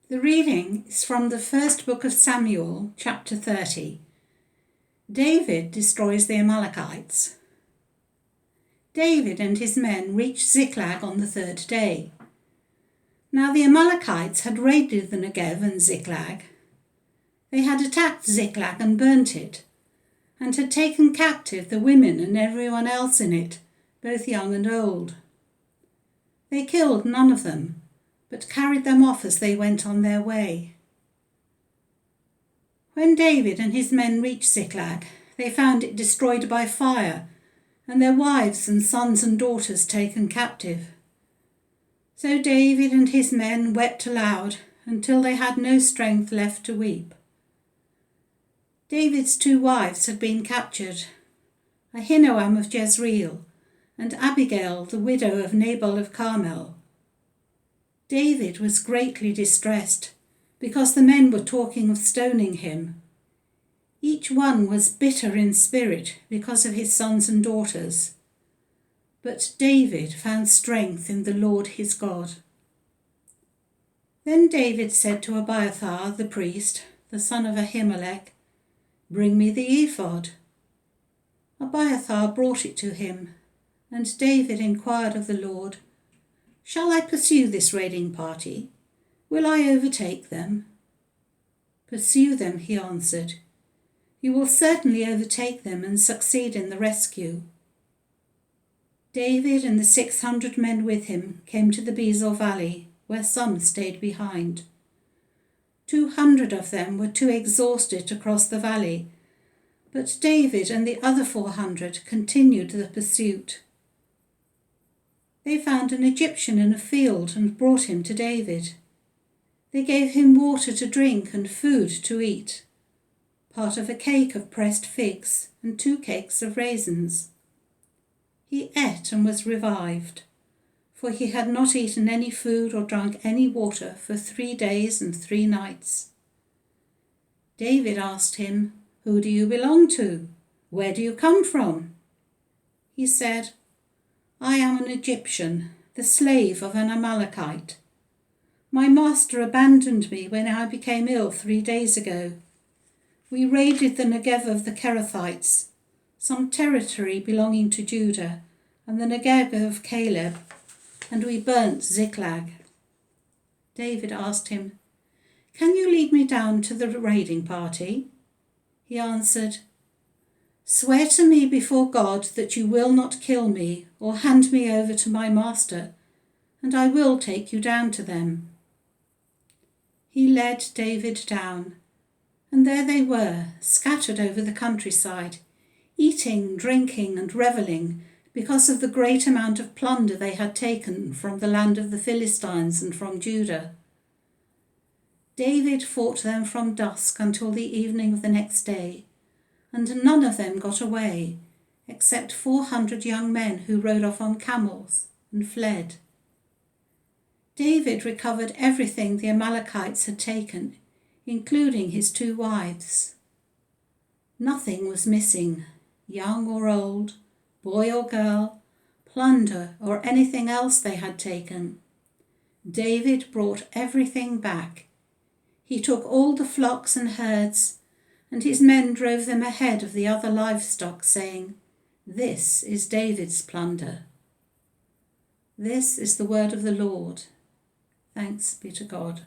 The reading is from the first book of Samuel, chapter 30. David destroys the Amalekites. David and his men reached Ziklag on the third day. Now the Amalekites had raided the Negev and Ziklag. They had attacked Ziklag and burnt it, and had taken captive the women and everyone else in it, both young and old. They killed none of them, but carried them off as they went on their way. When David and his men reached Ziklag, they found it destroyed by fire, and their wives and sons and daughters taken captive. So David and his men wept aloud until they had no strength left to weep. David's two wives had been captured, Ahinoam of Jezreel and Abigail, the widow of Nabal of Carmel. David was greatly distressed because the men were talking of stoning him. Each one was bitter in spirit because of his sons and daughters. But David found strength in the Lord his God. Then David said to Abiathar the priest, the son of Ahimelech, "Bring me the ephod." Abiathar brought it to him, and David inquired of the Lord, "Shall I pursue this raiding party? Will I overtake them?" "Pursue them," he answered. "You will certainly overtake them and succeed in the rescue." David and the 600 men with him came to the Besor valley, where some stayed behind. 200 of them were too exhausted to cross the valley, but David and the other 400 continued the pursuit. They found an Egyptian in a field and brought him to David. They gave him water to drink and food to eat, part of a cake of pressed figs and 2 cakes of raisins. He ate and was revived, for he had not eaten any food or drunk any water for 3 days and 3 nights. David asked him, "Who do you belong to? Where do you come from?" He said, "I am an Egyptian, the slave of an Amalekite. My master abandoned me when I became ill 3 days ago. We raided the Negev of the Kerethites, some territory belonging to Judah, and the Negev of Caleb, and we burnt Ziklag." David asked him, "Can you lead me down to the raiding party?" He answered, "Swear to me before God that you will not kill me or hand me over to my master, and I will take you down to them." He led David down, and there they were, scattered over the countryside, eating, drinking, and revelling because of the great amount of plunder they had taken from the land of the Philistines and from Judah. David fought them from dusk until the evening of the next day, and none of them got away, except 400 young men who rode off on camels and fled. David recovered everything the Amalekites had taken, including his 2 wives. Nothing was missing, young or old, boy or girl, plunder or anything else they had taken. David brought everything back. He took all the flocks and herds, and his men drove them ahead of the other livestock, saying, "This is David's plunder." This is the word of the Lord. Thanks be to God.